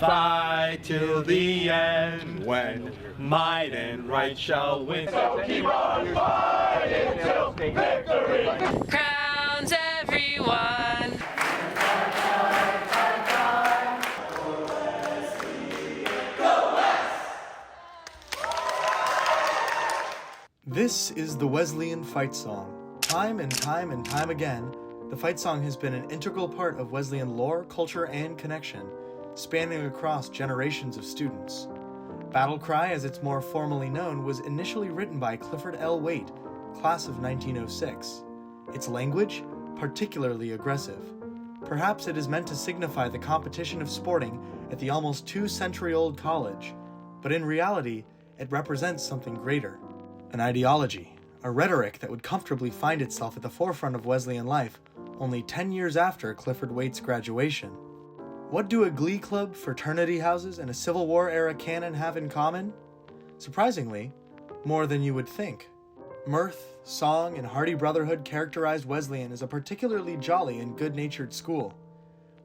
fight till the end, when might and right shall win. So keep on fighting till victory crowns everyone. This is the Wesleyan fight song. Time and time again, the fight song has been an integral part of Wesleyan lore, culture, and connection, spanning across generations of students. Battle Cry, as it's more formally known, was initially written by Clifford L. Waite, class of 1906. Its language, particularly aggressive. Perhaps it is meant to signify the competition of sporting at the almost 2-century-old college, but in reality, it represents something greater. An ideology, a rhetoric that would comfortably find itself at the forefront of Wesleyan life only 10 years after Clifford Waite's graduation. What do a glee club, fraternity houses, and a Civil War-era canon have in common? Surprisingly, more than you would think. Mirth, song, and hearty brotherhood characterized Wesleyan as a particularly jolly and good-natured school.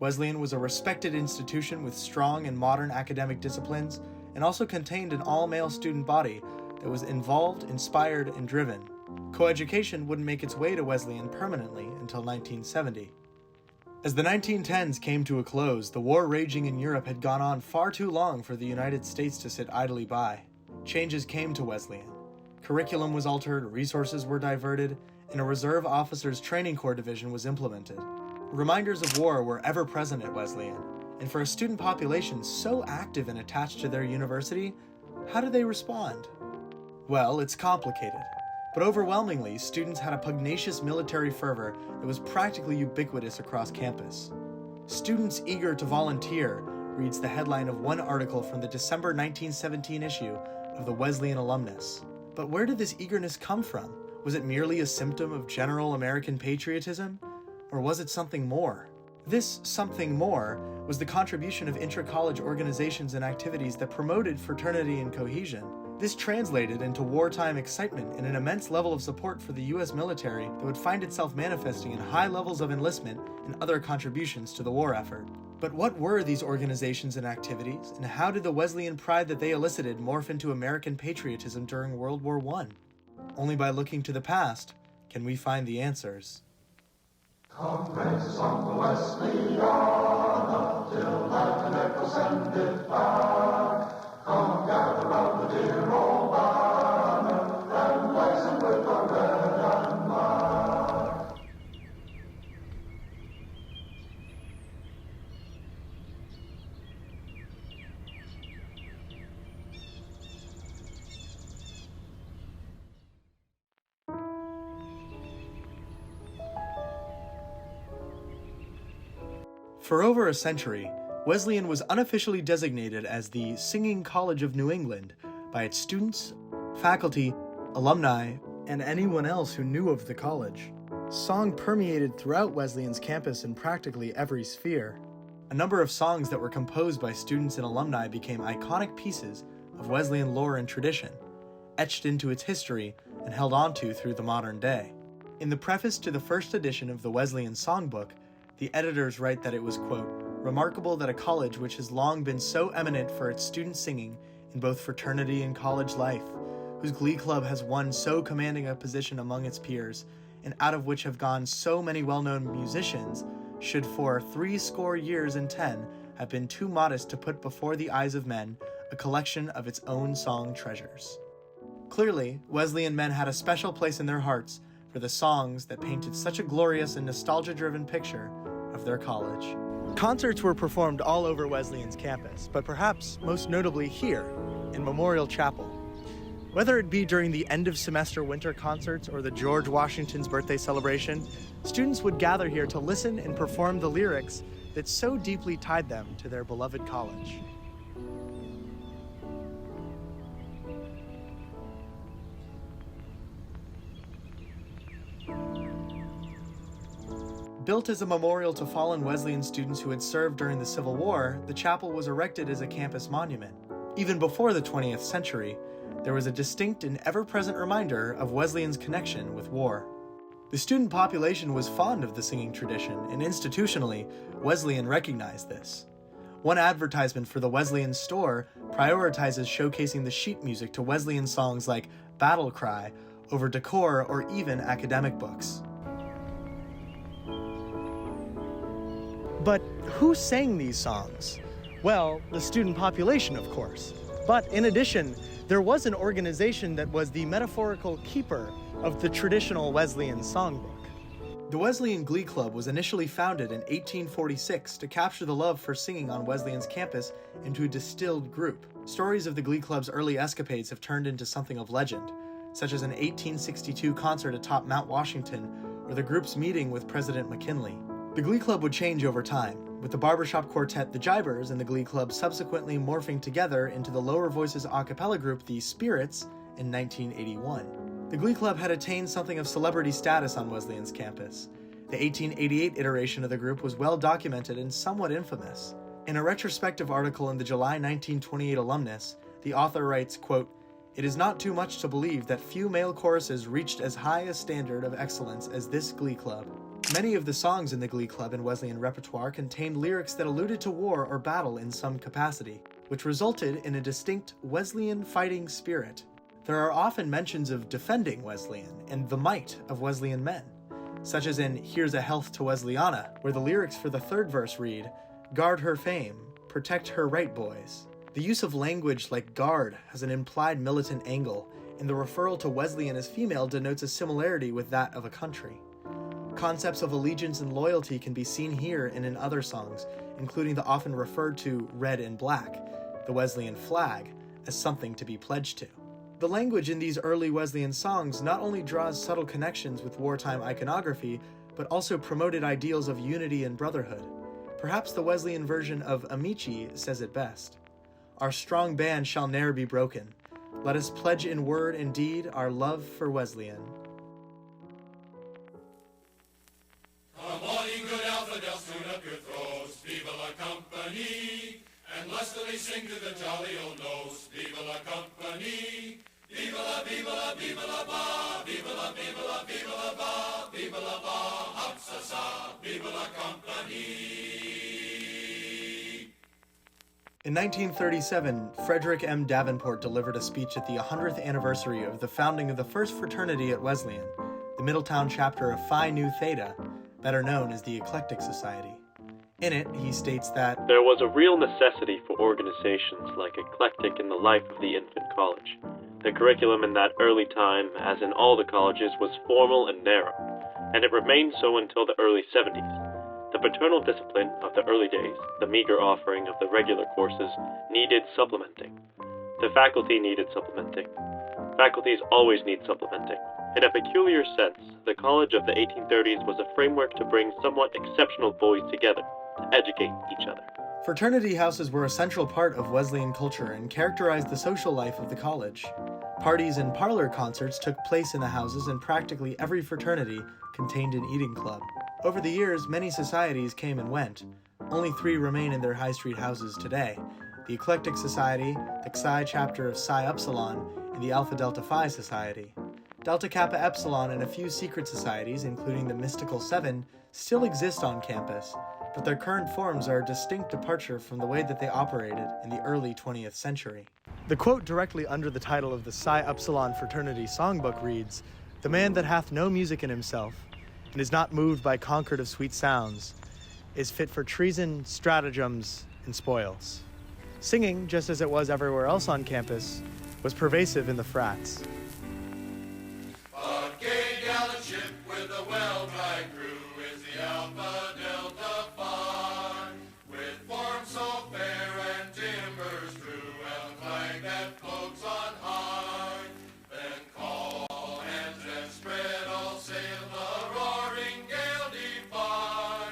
Wesleyan was a respected institution with strong and modern academic disciplines, and also contained an all-male student body that was involved, inspired, and driven. Coeducation wouldn't make its way to Wesleyan permanently until 1970. As the 1910s came to a close, the war raging in Europe had gone on far too long for the United States to sit idly by. Changes came to Wesleyan. Curriculum was altered, resources were diverted, and a Reserve Officers Training Corps division was implemented. Reminders of war were ever present at Wesleyan, and for a student population so active and attached to their university, how did they respond? Well, it's complicated, but overwhelmingly, students had a pugnacious military fervor that was practically ubiquitous across campus. Students eager to volunteer reads the headline of one article from the December 1917 issue of the Wesleyan Alumnus. But where did this eagerness come from? Was it merely a symptom of general American patriotism? Or was it something more? This something more was the contribution of intra-college organizations and activities that promoted fraternity and cohesion. This translated into wartime excitement and an immense level of support for the U.S. military that would find itself manifesting in high levels of enlistment and other contributions to the war effort. But what were these organizations and activities, and how did the Wesleyan pride that they elicited morph into American patriotism during World War I? Only by looking to the past can we find the answers. Come raise on the Wesleyan up till light and echo send it back. Come gather round the dear old banner and blazon with the red and black. For over a century, Wesleyan was unofficially designated as the Singing College of New England by its students, faculty, alumni, and anyone else who knew of the college. Song permeated throughout Wesleyan's campus in practically every sphere. A number of songs that were composed by students and alumni became iconic pieces of Wesleyan lore and tradition, etched into its history and held onto through the modern day. In the preface to the first edition of the Wesleyan Songbook, the editors write that it was, quote, remarkable that a college which has long been so eminent for its student singing in both fraternity and college life, whose glee club has won so commanding a position among its peers, and out of which have gone so many well-known musicians, should for 80 years and 10 have been too modest to put before the eyes of men a collection of its own song treasures. Clearly, Wesleyan men had a special place in their hearts for the songs that painted such a glorious and nostalgia-driven picture of their college. Concerts were performed all over Wesleyan's campus, but perhaps most notably here, in Memorial Chapel. Whether it be during the end-of-semester winter concerts or the George Washington's birthday celebration, students would gather here to listen and perform the lyrics that so deeply tied them to their beloved college. Built as a memorial to fallen Wesleyan students who had served during the Civil War, the chapel was erected as a campus monument. Even before the 20th century, there was a distinct and ever-present reminder of Wesleyan's connection with war. The student population was fond of the singing tradition, and institutionally, Wesleyan recognized this. One advertisement for the Wesleyan store prioritizes showcasing the sheet music to Wesleyan songs like Battle Cry over decor or even academic books. But who sang these songs? Well, the student population, of course. But in addition, there was an organization that was the metaphorical keeper of the traditional Wesleyan songbook. The Wesleyan Glee Club was initially founded in 1846 to capture the love for singing on Wesleyan's campus into a distilled group. Stories of the Glee Club's early escapades have turned into something of legend, such as an 1862 concert atop Mount Washington or the group's meeting with President McKinley. The Glee Club would change over time, with the barbershop quartet The Jibers and the Glee Club subsequently morphing together into the lower voices a cappella group The Spirits in 1981. The Glee Club had attained something of celebrity status on Wesleyan's campus. The 1888 iteration of the group was well documented and somewhat infamous. In a retrospective article in the July 1928 Alumnus, the author writes, quote, "It is not too much to believe that few male choruses reached as high a standard of excellence as this Glee Club. Many of the songs in the Glee Club and Wesleyan repertoire contained lyrics that alluded to war or battle in some capacity, which resulted in a distinct Wesleyan fighting spirit. There are often mentions of defending Wesleyan and the might of Wesleyan men, such as in Here's a Health to Wesleyana, where the lyrics for the third verse read, 'Guard her fame, protect her right, boys.' The use of language like guard has an implied militant angle, and the referral to Wesleyan as female denotes a similarity with that of a country. Concepts of allegiance and loyalty can be seen here and in other songs, including the often referred to red and black, the Wesleyan flag, as something to be pledged to. The language in these early Wesleyan songs not only draws subtle connections with wartime iconography, but also promoted ideals of unity and brotherhood. Perhaps the Wesleyan version of Amici says it best. Our strong band shall ne'er be broken. Let us pledge in word and deed our love for Wesleyan. Come on, ye good infidels, tune up your throats, viva la company, and lustily sing to the jolly old nose, viva la company, viva la, viva la, viva la ba, viva la, viva la, viva la ba, viva la ba, hop sa sa, viva la company. In 1937, Frederick M. Davenport delivered a speech at the 100th anniversary of the founding of the first fraternity at Wesleyan, the Middletown chapter of Phi Nu Theta, better known as the Eclectic Society. In it, he states that there was a real necessity for organizations like Eclectic in the life of the infant college. The curriculum in that early time, as in all the colleges, was formal and narrow, and it remained so until the early 70s. The paternal discipline of the early days, the meager offering of the regular courses, needed supplementing. The faculty needed supplementing. Faculties always need supplementing. In a peculiar sense, the college of the 1830s was a framework to bring somewhat exceptional boys together, to educate each other. Fraternity houses were a central part of Wesleyan culture and characterized the social life of the college. Parties and parlor concerts took place in the houses, and practically every fraternity contained an eating club. Over the years, many societies came and went. Only 3 remain in their high street houses today: the Eclectic Society, the Xi chapter of Psi Upsilon, and the Alpha Delta Phi Society. Delta Kappa Epsilon and a few secret societies, including the Mystical Seven, still exist on campus, but their current forms are a distinct departure from the way that they operated in the early 20th century. The quote directly under the title of the Psi Upsilon Fraternity Songbook reads, "The man that hath no music in himself, and is not moved by concord of sweet sounds, is fit for treason, stratagems, and spoils." Singing, just as it was everywhere else on campus, was pervasive in the frats. A gay gallant ship with a well-tried crew is the Alpha Delta Phi, with forms so fair and timbers true, and a flag that floats on high. Then call hands and spread all sail, the roaring gale defy.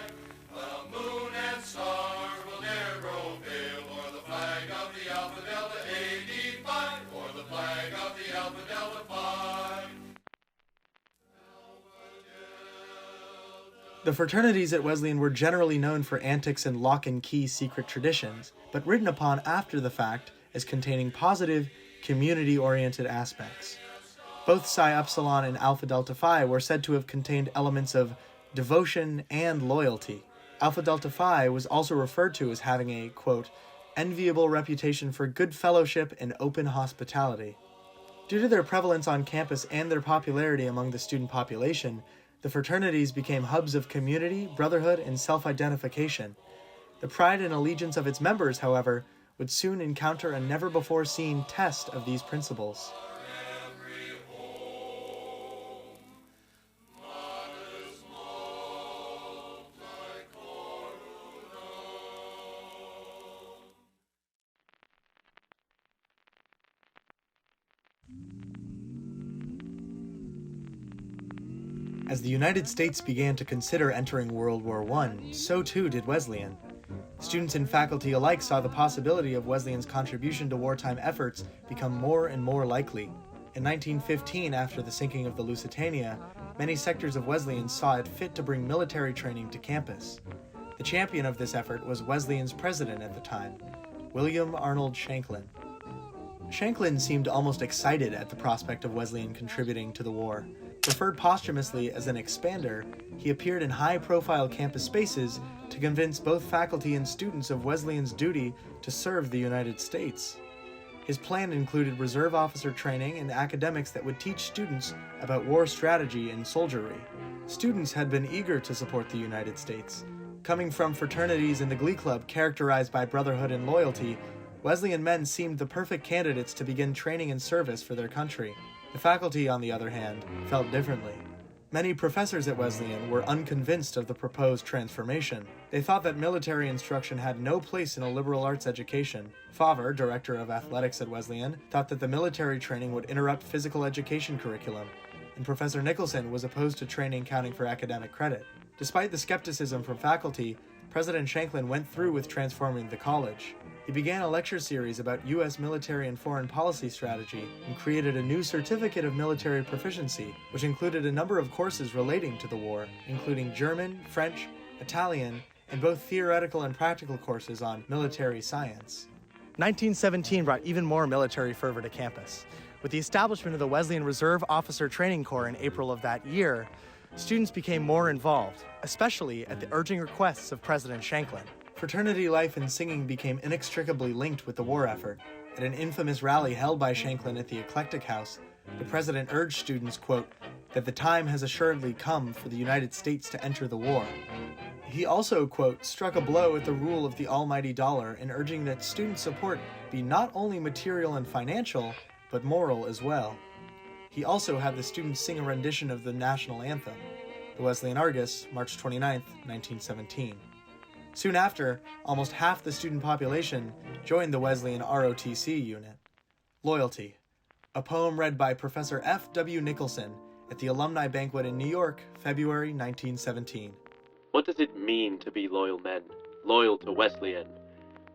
The moon and stars will ne'er grow pale, or the flag of the Alpha Delta 85, or the flag of the Alpha Delta Phi. The fraternities at Wesleyan were generally known for antics and lock-and-key secret traditions, but written upon after the fact as containing positive, community-oriented aspects. Both Psi Upsilon and Alpha Delta Phi were said to have contained elements of devotion and loyalty. Alpha Delta Phi was also referred to as having a, quote, enviable reputation for good fellowship and open hospitality. Due to their prevalence on campus and their popularity among the student population, the fraternities became hubs of community, brotherhood, and self-identification. The pride and allegiance of its members, however, would soon encounter a never-before-seen test of these principles. As the United States began to consider entering World War I, so too did Wesleyan. Students and faculty alike saw the possibility of Wesleyan's contribution to wartime efforts become more and more likely. In 1915, after the sinking of the Lusitania, many sectors of Wesleyan saw it fit to bring military training to campus. The champion of this effort was Wesleyan's president at the time, William Arnold Shanklin. Shanklin seemed almost excited at the prospect of Wesleyan contributing to the war. Referred posthumously as an expander, he appeared in high-profile campus spaces to convince both faculty and students of Wesleyan's duty to serve the United States. His plan included reserve officer training and academics that would teach students about war strategy and soldiery. Students had been eager to support the United States. Coming from fraternities in the Glee Club characterized by brotherhood and loyalty, Wesleyan men seemed the perfect candidates to begin training and service for their country. The faculty, on the other hand, felt differently. Many professors at Wesleyan were unconvinced of the proposed transformation. They thought that military instruction had no place in a liberal arts education. Fervor, director of athletics at Wesleyan, thought that the military training would interrupt physical education curriculum, and Professor Nicholson was opposed to training counting for academic credit. Despite the skepticism from faculty, President Shanklin went through with transforming the college. He began a lecture series about U.S. military and foreign policy strategy and created a new certificate of military proficiency, which included a number of courses relating to the war, including German, French, Italian, and both theoretical and practical courses on military science. 1917 brought even more military fervor to campus. With the establishment of the Wesleyan Reserve Officer Training Corps in April of that year, students became more involved, especially at the urging requests of President Shanklin. Fraternity life and singing became inextricably linked with the war effort. At an infamous rally held by Shanklin at the Eclectic House, the president urged students, quote, that the time has assuredly come for the United States to enter the war. He also, quote, struck a blow at the rule of the almighty dollar in urging that student support be not only material and financial, but moral as well. He also had the students sing a rendition of the national anthem, the Wesleyan Argus, March 29, 1917. Soon after, almost half the student population joined the Wesleyan ROTC unit. Loyalty, a poem read by Professor F. W. Nicholson at the Alumni Banquet in New York, February 1917. What does it mean to be loyal men, loyal to Wesleyan,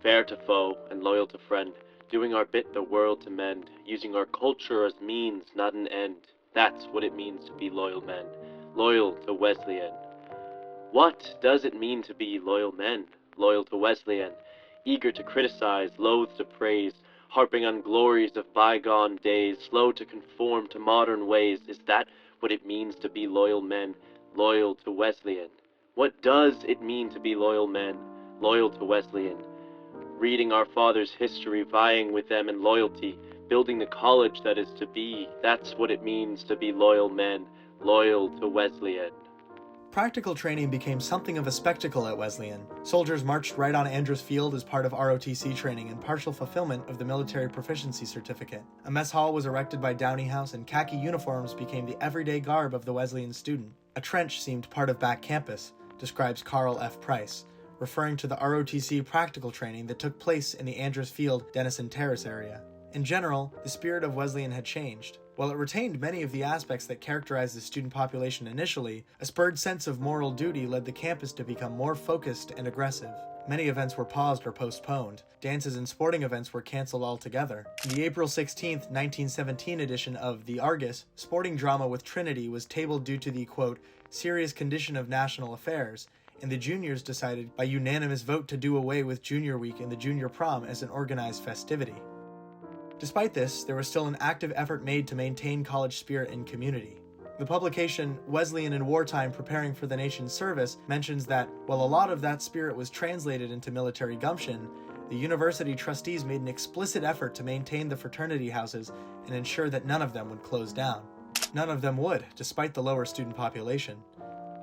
fair to foe and loyal to friend, doing our bit the world to mend, using our culture as means, not an end? That's what it means to be loyal men, loyal to Wesleyan. What does it mean to be loyal men, loyal to Wesleyan, eager to criticize, loath to praise, harping on glories of bygone days, slow to conform to modern ways? Is that what it means to be loyal men, loyal to Wesleyan? What does it mean to be loyal men, loyal to Wesleyan? Reading our fathers' history, vying with them in loyalty, building the college that is to be, that's what it means to be loyal men, loyal to Wesleyan. Practical training became something of a spectacle at Wesleyan. Soldiers marched right on Andrews Field as part of ROTC training and partial fulfillment of the Military Proficiency Certificate. A mess hall was erected by Downey House, and khaki uniforms became the everyday garb of the Wesleyan student. A trench seemed part of back campus, describes Carl F. Price, referring to the ROTC practical training that took place in the Andrews Field, Denison Terrace area. In general, the spirit of Wesleyan had changed. While it retained many of the aspects that characterized the student population initially, a spurred sense of moral duty led the campus to become more focused and aggressive. Many events were paused or postponed. Dances and sporting events were canceled altogether. In the April 16, 1917 edition of The Argus, sporting drama with Trinity was tabled due to the, quote, serious condition of national affairs, and the juniors decided by unanimous vote to do away with Junior Week and the Junior Prom as an organized festivity. Despite this, there was still an active effort made to maintain college spirit and community. The publication Wesleyan in Wartime Preparing for the Nation's Service mentions that, while a lot of that spirit was translated into military gumption, the university trustees made an explicit effort to maintain the fraternity houses and ensure that none of them would close down. None of them would, despite the lower student population.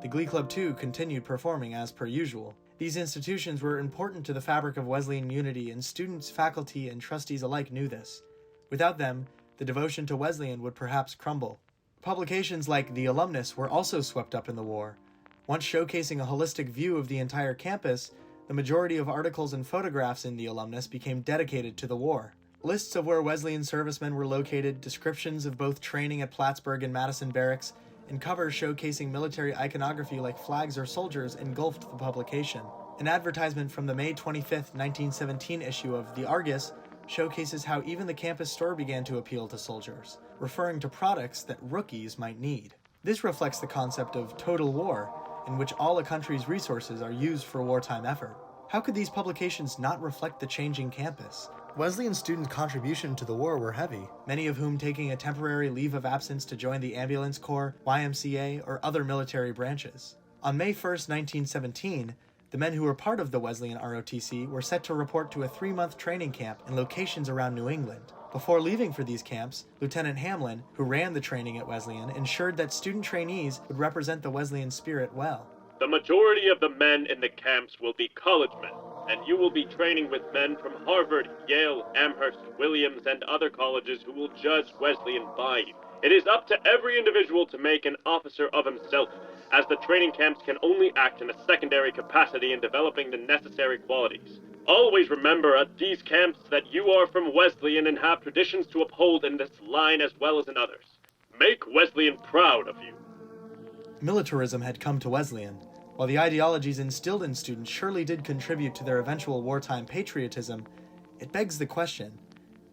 The Glee Club, too, continued performing as per usual. These institutions were important to the fabric of Wesleyan unity, and students, faculty, and trustees alike knew this. Without them, the devotion to Wesleyan would perhaps crumble. Publications like The Alumnus were also swept up in the war. Once showcasing a holistic view of the entire campus, the majority of articles and photographs in The Alumnus became dedicated to the war. Lists of where Wesleyan servicemen were located, descriptions of both training at Plattsburgh and Madison Barracks, and covers showcasing military iconography like flags or soldiers engulfed the publication. An advertisement from the May 25, 1917 issue of The Argus showcases how even the campus store began to appeal to soldiers, referring to products that rookies might need. This reflects the concept of total war, in which all a country's resources are used for wartime effort. How could these publications not reflect the changing campus? Wesleyan students' contribution to the war were heavy, many of whom taking a temporary leave of absence to join the Ambulance Corps, YMCA, or other military branches. On May 1, 1917, the men who were part of the Wesleyan ROTC were set to report to a 3-month training camp in locations around New England. Before leaving for these camps, Lieutenant Hamlin, who ran the training at Wesleyan, ensured that student trainees would represent the Wesleyan spirit well. The majority of the men in the camps will be college men, and you will be training with men from Harvard, Yale, Amherst, Williams, and other colleges who will judge Wesleyan by you. It is up to every individual to make an officer of himself, as the training camps can only act in a secondary capacity in developing the necessary qualities. Always remember at these camps that you are from Wesleyan and have traditions to uphold in this line as well as in others. Make Wesleyan proud of you. Militarism had come to Wesleyan. While the ideologies instilled in students surely did contribute to their eventual wartime patriotism, it begs the question,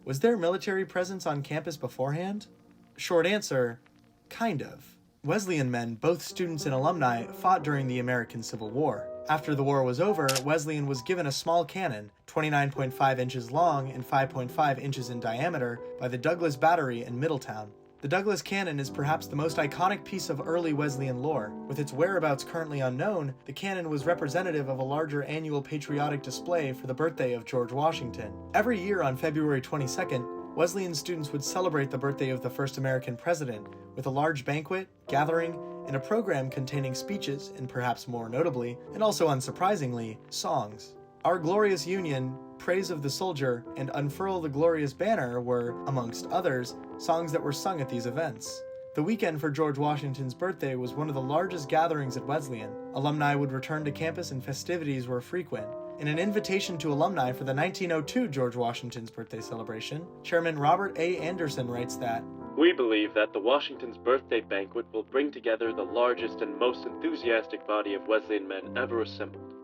was there military presence on campus beforehand? Short answer, kind of. Wesleyan men, both students and alumni, fought during the American Civil War. After the war was over, Wesleyan was given a small cannon, 29.5 inches long and 5.5 inches in diameter, by the Douglas Battery in Middletown. The Douglas Cannon is perhaps the most iconic piece of early Wesleyan lore. With its whereabouts currently unknown, the cannon was representative of a larger annual patriotic display for the birthday of George Washington. Every year on February 22nd, Wesleyan students would celebrate the birthday of the first American president with a large banquet, gathering, and a program containing speeches and, perhaps more notably, and also unsurprisingly, songs. Our Glorious Union, Praise of the Soldier, and Unfurl the Glorious Banner were, amongst others, songs that were sung at these events. The weekend for George Washington's birthday was one of the largest gatherings at Wesleyan. Alumni would return to campus and festivities were frequent. In an invitation to alumni for the 1902 George Washington's birthday celebration, Chairman Robert A. Anderson writes that, We believe that the Washington's birthday banquet will bring together the largest and most enthusiastic body of Wesleyan men ever assembled.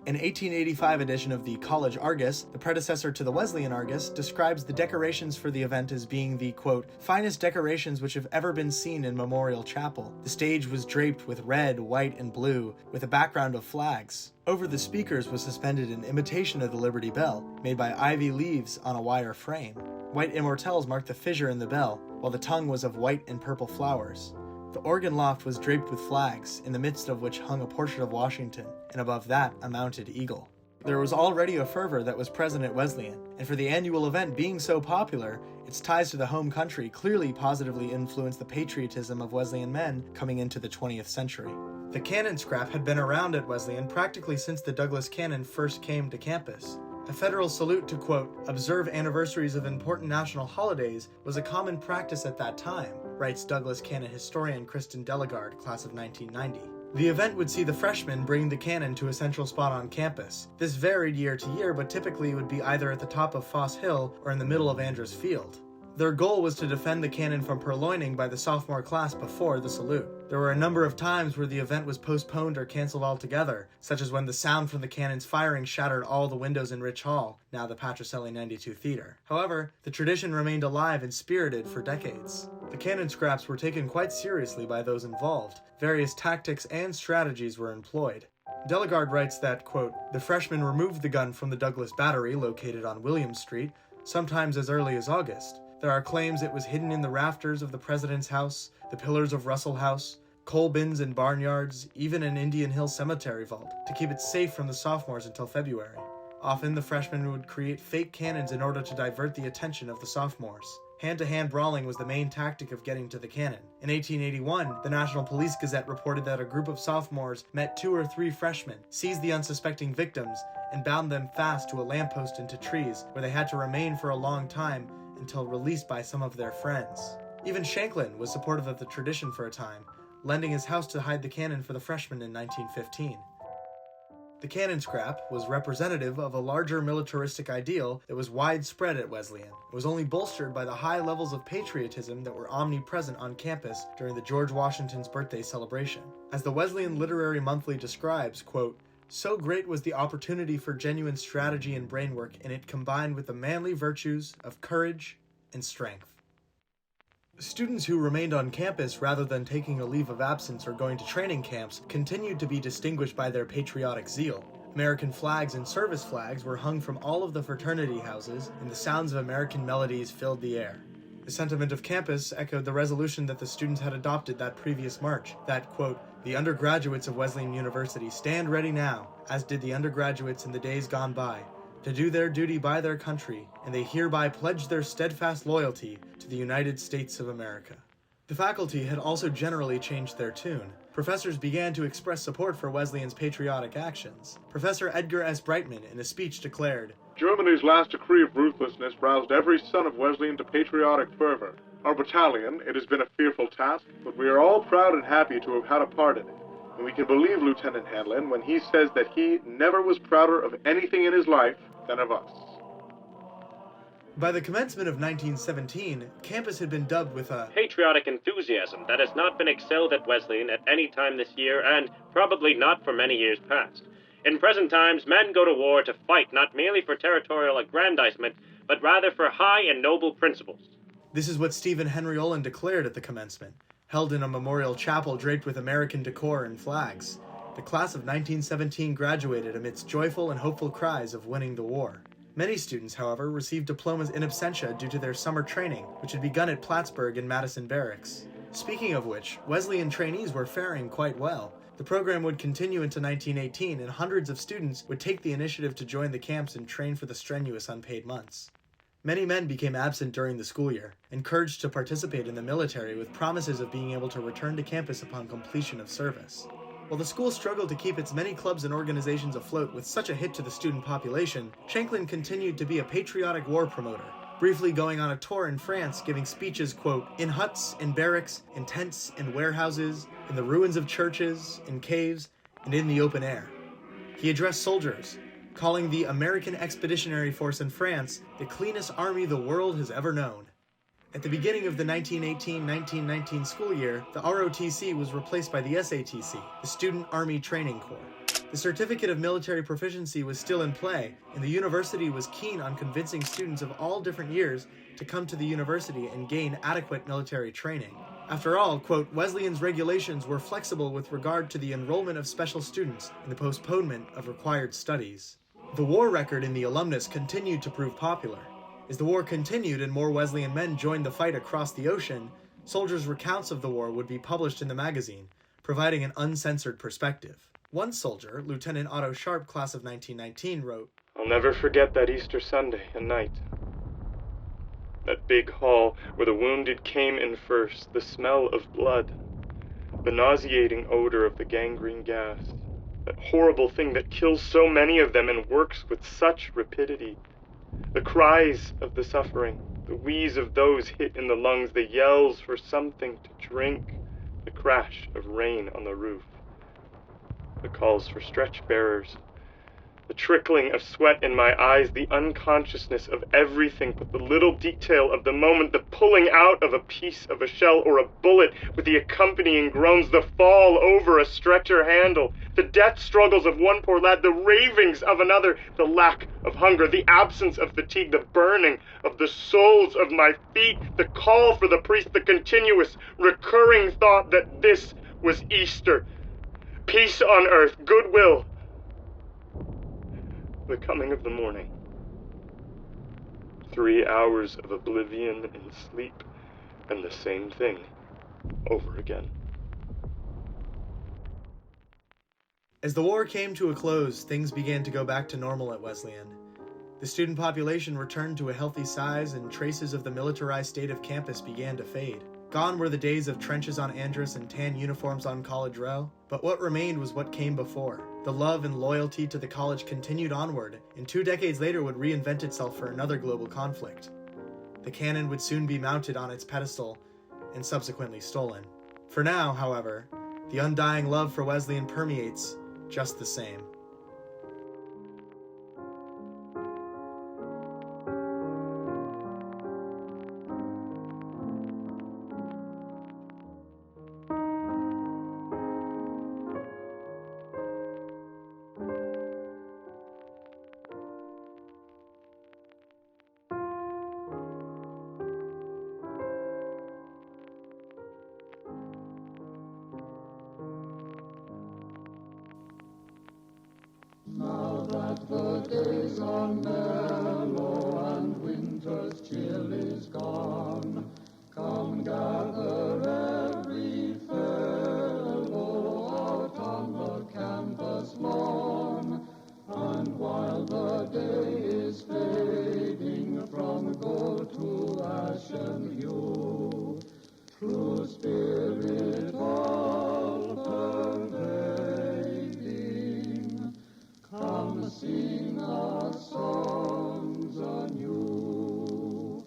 An 1885 edition of the College Argus, the predecessor to the Wesleyan Argus, describes the decorations for the event as being the, quote, finest decorations which have ever been seen in Memorial Chapel. The stage was draped with red, white, and blue, with a background of flags. Over the speakers was suspended an imitation of the Liberty Bell, made by ivy leaves on a wire frame. White immortelles marked the fissure in the bell, while the tongue was of white and purple flowers. The organ loft was draped with flags, in the midst of which hung a portrait of Washington, and above that a mounted eagle. There was already a fervor that was present at Wesleyan, and for the annual event being so popular, its ties to the home country clearly positively influenced the patriotism of Wesleyan men coming into the 20th century. The cannon scrap had been around at Wesleyan practically since the Douglas cannon first came to campus. A federal salute to, quote, observe anniversaries of important national holidays was a common practice at that time, writes Douglas Cannon historian Kristen Delegard, class of 1990. The event would see the freshmen bring the cannon to a central spot on campus. This varied year to year, but typically would be either at the top of Foss Hill or in the middle of Andrews Field. Their goal was to defend the cannon from purloining by the sophomore class before the salute. There were a number of times where the event was postponed or canceled altogether, such as when the sound from the cannon's firing shattered all the windows in Rich Hall, now the Patriotic 92 Theater. However, the tradition remained alive and spirited for decades. The cannon scraps were taken quite seriously by those involved. Various tactics and strategies were employed. Delegard writes that, quote, the freshmen removed the gun from the Douglas Battery, located on William Street, sometimes as early as August. There are claims it was hidden in the rafters of the president's house, the pillars of Russell House, coal bins in barnyards, even an Indian Hill cemetery vault, to keep it safe from the sophomores until February. Often, the freshmen would create fake cannons in order to divert the attention of the sophomores. Hand-to-hand brawling was the main tactic of getting to the cannon. In 1881, the National Police Gazette reported that a group of sophomores met 2 or 3 freshmen, seized the unsuspecting victims, and bound them fast to a lamppost and to trees, where they had to remain for a long time until released by some of their friends. Even Shanklin was supportive of the tradition for a time, lending his house to hide the cannon for the freshmen in 1915. The cannon scrap was representative of a larger militaristic ideal that was widespread at Wesleyan. It was only bolstered by the high levels of patriotism that were omnipresent on campus during the George Washington's birthday celebration. As the Wesleyan Literary Monthly describes, quote, "So great was the opportunity for genuine strategy and brainwork, and it combined with the manly virtues of courage and strength." Students who remained on campus rather than taking a leave of absence or going to training camps continued to be distinguished by their patriotic zeal. American flags and service flags were hung from all of the fraternity houses, and the sounds of American melodies filled the air. The sentiment of campus echoed the resolution that the students had adopted that previous March, that, quote, "The undergraduates of Wesleyan University stand ready now, as did the undergraduates in the days gone by, to do their duty by their country, and they hereby pledge their steadfast loyalty to the United States of America." The faculty had also generally changed their tune. Professors began to express support for Wesleyan's patriotic actions. Professor Edgar S. Brightman, in a speech, declared, "Germany's last decree of ruthlessness roused every son of Wesleyan to patriotic fervor. Our battalion, it has been a fearful task, but we are all proud and happy to have had a part in it. And we can believe Lieutenant Hanlon when he says that he never was prouder of anything in his life than of us." By the commencement of 1917, campus had been dubbed with a patriotic enthusiasm that has not been excelled at Wesleyan at any time this year, and probably not for many years past. In present times, men go to war to fight not merely for territorial aggrandizement, but rather for high and noble principles. This is what Stephen Henry Olin declared at the commencement, held in a memorial chapel draped with American decor and flags. The class of 1917 graduated amidst joyful and hopeful cries of winning the war. Many students, however, received diplomas in absentia due to their summer training, which had begun at Plattsburgh and Madison Barracks. Speaking of which, Wesleyan trainees were faring quite well. The program would continue into 1918, and hundreds of students would take the initiative to join the camps and train for the strenuous unpaid months. Many men became absent during the school year, encouraged to participate in the military with promises of being able to return to campus upon completion of service. While the school struggled to keep its many clubs and organizations afloat with such a hit to the student population, Shanklin continued to be a patriotic war promoter, briefly going on a tour in France giving speeches, quote, "in huts, in barracks, in tents, in warehouses, in the ruins of churches, in caves, and in the open air." He addressed soldiers, calling the American Expeditionary Force in France the cleanest army the world has ever known. At the beginning of the 1918-1919 school year, the ROTC was replaced by the SATC, the Student Army Training Corps. The Certificate of Military Proficiency was still in play, and the university was keen on convincing students of all different years to come to the university and gain adequate military training. After all, quote, "Wesleyan's regulations were flexible with regard to the enrollment of special students and the postponement of required studies." The war record in the alumnus continued to prove popular. As the war continued and more Wesleyan men joined the fight across the ocean, soldiers' recounts of the war would be published in the magazine, providing an uncensored perspective. One soldier, Lieutenant Otto Sharp, class of 1919, wrote, "I'll never forget that Easter Sunday and night. That big hall where the wounded came in first, the smell of blood, the nauseating odor of the gangrene gas, that horrible thing that kills so many of them and works with such rapidity. The cries of the suffering, the wheeze of those hit in the lungs, the yells for something to drink, the crash of rain on the roof, the calls for stretch bearers, the trickling of sweat in my eyes, the unconsciousness of everything but the little detail of the moment, the pulling out of a piece of a shell or a bullet with the accompanying groans, the fall over a stretcher handle, the death struggles of one poor lad, the ravings of another, the lack of hunger, the absence of fatigue, the burning of the soles of my feet, the call for the priest, the continuous, recurring thought that this was Easter. Peace on earth, goodwill. The coming of the morning. 3 hours of oblivion and sleep, and the same thing. over again. As the war came to a close, things began to go back to normal at Wesleyan. The student population returned to a healthy size, and traces of the militarized state of campus began to fade. Gone were the days of trenches on Andrus and tan uniforms on College Row, but what remained was what came before. The love and loyalty to the college continued onward, and 2 decades later would reinvent itself for another global conflict. The cannon would soon be mounted on its pedestal and subsequently stolen. For now, however, the undying love for Wesleyan permeates just the same. Now that the days are mellow and winter's chill is gone, come gather every fellow out on the campus lawn. And while the day is fading from gold to ashen hue, true spirit all pervading, come sing our songs anew.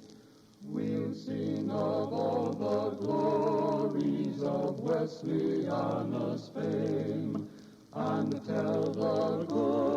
We'll sing of all the glories of Wesleyana's fame, and tell the good